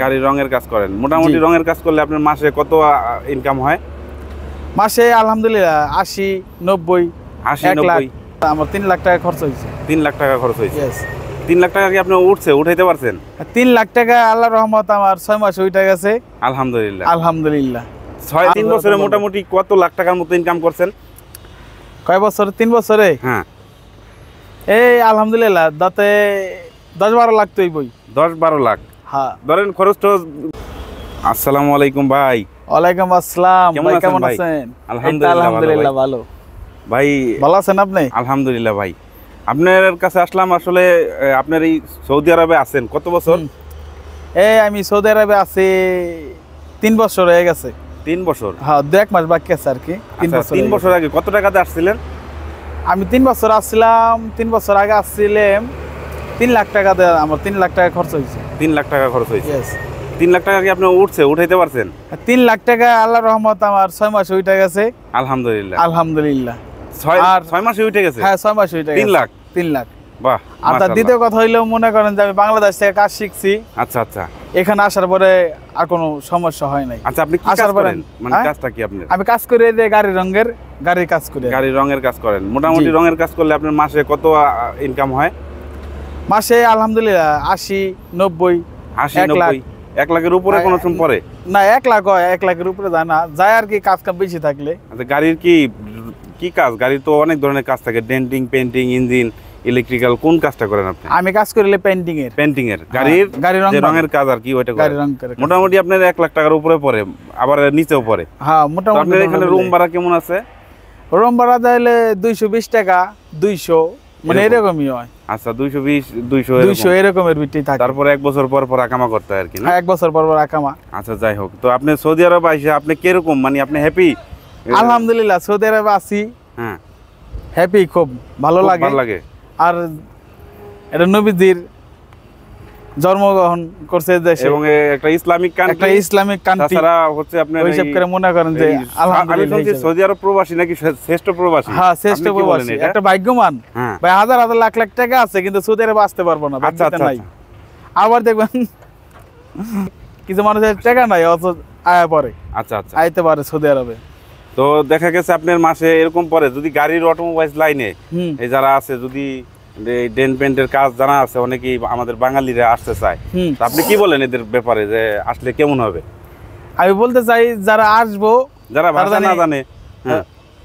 গাড়ির রঙের কাজ করেন। মোটামুটি রঙের কাজ করলে আপনার মাসে কত ইনকাম হয়? মাসে আলহামদুলিল্লাহ 80, 90, 80, 1 লাখ। 90। আমার 3 লাখ টাকা খরচ হয়েছে। 3 লাখ টাকা খরচ হয়েছে। Yes। 3 লাখ টাকা কি আপনি উঠাইতে পারছেন? 3 লাখ টাকা আল্লাহর রহমত আমার 6 মাসে উঠে গেছে। আলহামদুলিল্লাহ। আলহামদুলিল্লাহ। 3 বছরে মোটামুটি কত লাখ টাকার মতো ইনকাম করছেন? কয় বছরে? 3 বছরে? হ্যাঁ। এই আলহামদুলিল্লাহ দাতে 10-12 লাখ তুই বই। 10-12 লাখ। হ্যাঁ। ধরেন খরচ তো। আসসালামু আলাইকুম ভাই। ওয়ালাইকুম আসসালাম। ভাই কেমন ভাই? আছেন? আলহামদুলিল্লাহ ভালো। ভাই ভালো আছেন আপনি? আলহামদুলিল্লাহ ভাই। আপনার কাছে আসলাম আসলে আপনার এই সৌদি আরবে আছেন কত বছর? এই আমি সৌদি আরবে আছি 3 বছর হয়ে গেছে। 3 বছর? হ্যাঁ, 2-1 মাস বাকি আছে আর কি। 3 বছর আগে কত টাকাতে আসছিলেন? আমি 3 বছর আসছিলাম। 3 বছর আগে আসছিলাম 3 লাখ টাকা দিয়ে। আমার 3 লাখ টাকা খরচ হয়েছে। 3 লাখ টাকা খরচ হয়েছে। Yes। 3 লাখ টাকা কি আপনি উঠাইতে পারছেন? 3 লাখ টাকা আল্লাহর রহমত আমার 6 মাসে উঠে গেছে। আলহামদুলিল্লাহ। আলহামদুলিল্লাহ। 6 মাসে উঠে গেছে? হ্যাঁ, 6 মাসে উঠে গেছে। 3 লাখ? 3 লাখ। বাহ। আর তার দ্বিতীয় কথা হইলো মনে করেন যে আমি বাংলাদেশ থেকে কাজ শিখছি। আচ্ছা আচ্ছা। এখানে আসার পরে আর কোনো সমস্যা হয় নাই। আচ্ছা, আপনি কি কাজ করেন? মানে কাজটা কি আপনার? আমি কাজ করি যে গাড়ির কাজ করি। গাড়ির রঙের কাজ করেন। মোটামুটি রঙের কাজ করলে আপনার মাসে কত ইনকাম হয়? মাসে আলহামদুলিল্লাহ 80, 90, 80, 1 লাখ। 90। 1 লাখের উপরে কোনো সময় পরে? না, 1 লাখ হয়। 1 লাখের উপরে যায় না, যায় আর কি কাজ কাম বেশি থাকলে। আচ্ছা, গাড়ির কি কাজ? গাড়ির তো অনেক ধরনের কাজ থাকে, ডেন্টিং, পেইন্টিং, ইঞ্জিন, ইলেকট্রিক্যাল। কোন কাজটা করেন আপনি? আমি কাজ করিলে পেইন্টিং এর। পেইন্টিং এর গাড়ির যে রঙের কাজ আর কি ওইটা গাড়ির করেন। রং করে। মোটামুটি আপনার 1 লাখ টাকার উপরে পড়ে, আবার নিচেও পড়ে। হ্যাঁ, মোটামুটি। আপনার এখানে রুম ভাড়া কেমন আছে? রুম ভাড়া দিলে 220 টাকা, 200, মানে এরকমই হয়। আচ্ছা, 220, 200 এরকমের ভিত্তি থাকে। তারপরে 1 বছর পর পর আকামা করতে হয় আর কি না? হ্যাঁ, 1 বছর পর পর আকামা। আচ্ছা, যাই হোক। তো আপনি সৌদি আরব আইসে আপনি কিরকম, মানে আপনি হ্যাপি? আলহামদুলিল্লাহ সৌদি আরবে আছি। হ্যাঁ, হ্যাপি, খুব ভালো লাগে। আর এটা নবীজির জন্মগ্রহণ করছে দেশে এবং একটা ইসলামিক কান্ট্রি। একটা ইসলামিক কান্ট্রি। তাছাড়া হচ্ছে আপনার ওইসব করে মনে করেন যে আলহামদুলিল্লাহ। আমি শুনছি সৌদি আরব প্রবাসী নাকি শ্রেষ্ঠ প্রবাসী? হ্যাঁ, শ্রেষ্ঠ প্রবাসী। একটা ভাগ্যবান ভাই। হাজার হাজার লাখ লাখ টাকা আছে কিন্তু সৌদি আরবে আসতে পারবো না। আচ্ছা আচ্ছা। আবার দেখবেন কিছু মানুষের টাকা নাই অথচ আয়া পরে। আচ্ছা আচ্ছা, আইতে পারে সৌদি আরবে। তো দেখা গেছে আপনার মাসে এরকম পরে যদি গাড়ির অটোমোবাইলস লাইনে এই যারা আছে, যদি ডেন্ট পেন্টের কাজ জানা আছে, অনেকেই আমাদের বাঙালিরা আসতে চায়, তো আপনি কি বলেন এদের ব্যাপারে, যে আসলে কেমন হবে? আমি বলতে চাই যারা আসবো, যারা ভাষা না জানে,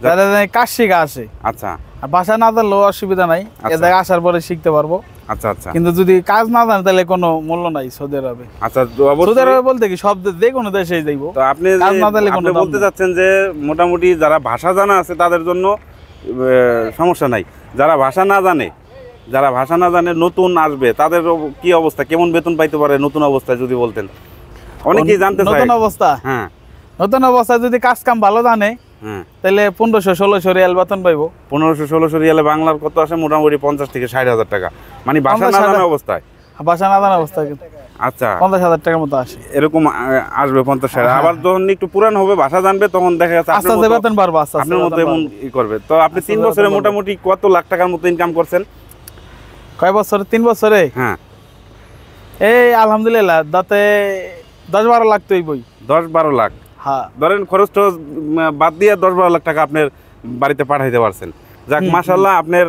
যারা কাজ শিখা আসে। আচ্ছা। আর ভাষা না জানলেও অসুবিধা নাই, এ জায়গায় আসার পরে শিখতে পারবো। আচ্ছা আচ্ছা। কিন্তু যদি কাজ না জানে তাহলে কোনো মূল্য নাই সৌদি আরবে। আচ্ছা, সৌদি আরবে বলতে কি সব যে কোনো দেশেই যাইবো। তো আপনি বলতে চাচ্ছেন যে মোটামুটি যারা ভাষা জানা আছে তাদের জন্য সমস্যা নাই, যারা ভাষা না জানে নতুন আসবে তাদের কি অবস্থা, কেমন বেতন পাইতে পারে নতুন অবস্থায় যদি বলতেন? অনেকেই জানতে চায় নতুন অবস্থা। হ্যাঁ, নতুন অবস্থায় যদি কাজ কাম ভালো জানে তাহলে 1500-1600 রিয়াল বেতন পাইবো। 1500-1600 রিয়ালে বাংলার কত আসে? মোটামুটি 50 থেকে 60,000 টাকা, মানে ভাষা না জানা অবস্থায়। ভাষা না জানা অবস্থায় আচ্ছা, 50,000 টাকার মতো আসে। এরকম আসবে 50,000। আবার যখন একটু পুরান হবে, ভাষা জানবে, তখন দেখা যাচ্ছে আস্তে আস্তে বেতন বাড়বে। আপনার মতো এমন করবে। তো আপনি 3 বছরে মোটামুটি কত লাখ টাকার মতো ইনকাম করছেন? কয় বছরে? 3 বছরে? হ্যাঁ। এই আলহামদুলিল্লাহ দাতে 10-12 লাখ তুই বই। 10-12 লাখ? হ্যাঁ। ধরেন খরচ তো বাদ দিয়ে 10-12 লাখ টাকা আপনার বাড়িতে পাঠাইতে পারছেন। যাক, মাশাআল্লাহ। আপনার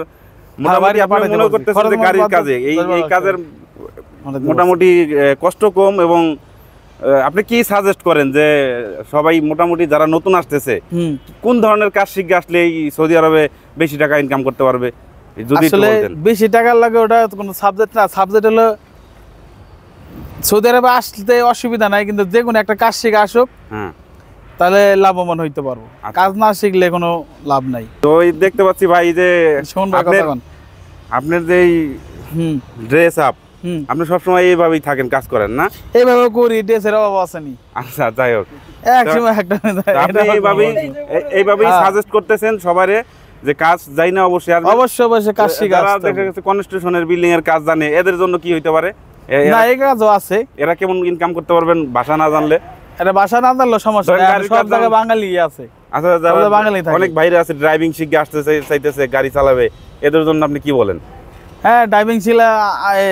মোটামুটি আপনি মনে করতেছেন যে গাড়ির কাজে এই কাজের মোটামুটি কষ্ট কম, এবং আপনি কি সাজেস্ট করেন যে সবাই মোটামুটি যারা নতুন আসতেছে কোন ধরনের কাজ শিখে আসলে এই সৌদি আরবে বেশি টাকা ইনকাম করতে পারবে? যদি আসলে বেশি টাকা লাগে ওটা কোনো সাবজেক্ট না। সাবজেক্ট হলো সৌদি আরবে আসতে অসুবিধা নাই, কিন্তু যে কোনো একটা কাজ শিখে আসুক, তাহলে লাভবান হইতে পারবো। কাজ না শিখলে কোনো লাভ নাই। তো দেখতে পাচ্ছি ভাই যে আপনার যে ড্রেস আপ, আপনি সবসময় এইভাবেই থাকেন, কাজ করেন না? এইভাবে করি, ড্রেসের অভাব আসেনি। আচ্ছা, যাই হোক। আপনি এইভাবেই সাজেস্ট করতেছেন সবারে যে কাজ যাই না অবশ্যই কাজ শিখা। দেখা গেছে কনস্ট্রাকশনের, বিল্ডিং এর কাজ জানে, এদের জন্য কি হইতে পারে? না, এই কাজও আছে। এরা কেমন ইনকাম করতে পারবেন ভাষা না জানলে? এটা ভাষা না জানলে সমস্যা নাই, সব জায়গায় বাঙালি আছে। আচ্ছা, যারা অনেক বাইরে আছে, ড্রাইভিং শিখে আসতে চাইতেছে, গাড়ি চালাবে, এদের জন্য আপনি কি বলেন? হ্যাঁ,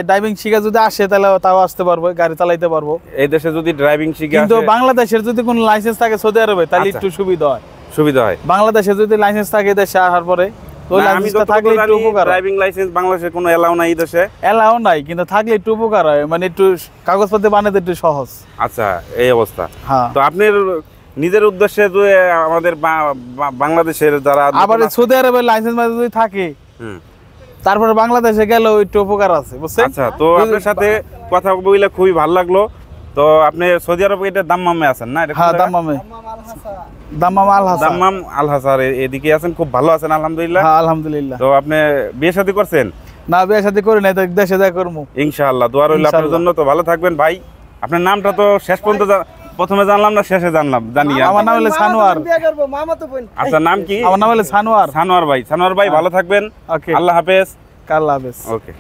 ড্রাইভিং শিখা যদি আসে তাহলে তাও আসতে পারবো, গাড়ি চালাইতে পারবো। এই দেশে যদি ড্রাইভিং শিখে কিন্তু আসে, বাংলাদেশের যদি কোনো লাইসেন্স থাকে সৌদি আরবে তাহলে আচ্ছা। একটু সুবিধা হয়। সুবিধা হয়। বাংলাদেশে যদি লাইসেন্স থাকে দেশে আসার পরে, তো না, আমি লাইসেন্সটা যতটুকু থাকলে একটু জানি উপকার হয়। ড্রাইভিং লাইসেন্স বাংলাদেশে কোনো এলাও নাই এই দেশে। এলাও নাই, কিন্তু থাকলে একটু উপকার হয়, মানে একটু কাগজপত্র বানাতে একটু সহজ। আচ্ছা, এই অবস্থা। হ্যাঁ, তো আপনার নিজের উদ্দেশ্যে যে আমাদের বাংলাদেশের যারা আবার সৌদি আরবের লাইসেন্স যদি থাকে হুম। তারপরে বাংলাদেশে গেলেও একটু উপকার আছে, বুঝছেন? আচ্ছা, তো আপনার সাথে কথা বলে খুবই ভালো লাগলো। তো আপনি সৌদি আরবে এটা দাম্মামে আছেন না? এটা কোন হ্যাঁ, জায়গা? দাম্মাম আল হাসান। দাম্মাম আল হাসার এদিকে আছেন, খুব ভালো আছেন আলহামদুলিল্লাহ। হ্যাঁ, আলহামদুলিল্লাহ। তো আপনি বিয়ে শাদী করছেন? না, বিয়ে শাদী করি নাই, তো দেশে যা করবো ইনশাআল্লাহ, দোয়া রইল আপনার জন্য। তো ভালো থাকবেন ভাই। আপনার নামটা তো শেষ পর্যন্ত প্রথমে জানলাম না, শেষে জানি। আমার নাম হলো সানোয়ার। আচ্ছা, নাম কি? আমার নাম হলো সানোয়ার। সানোয়ার ভাই, সানোয়ার ভাই ভালো থাকবেন। ওকে, আল্লাহ হাফেজ। আল্লাহ হাফেজ। ওকে।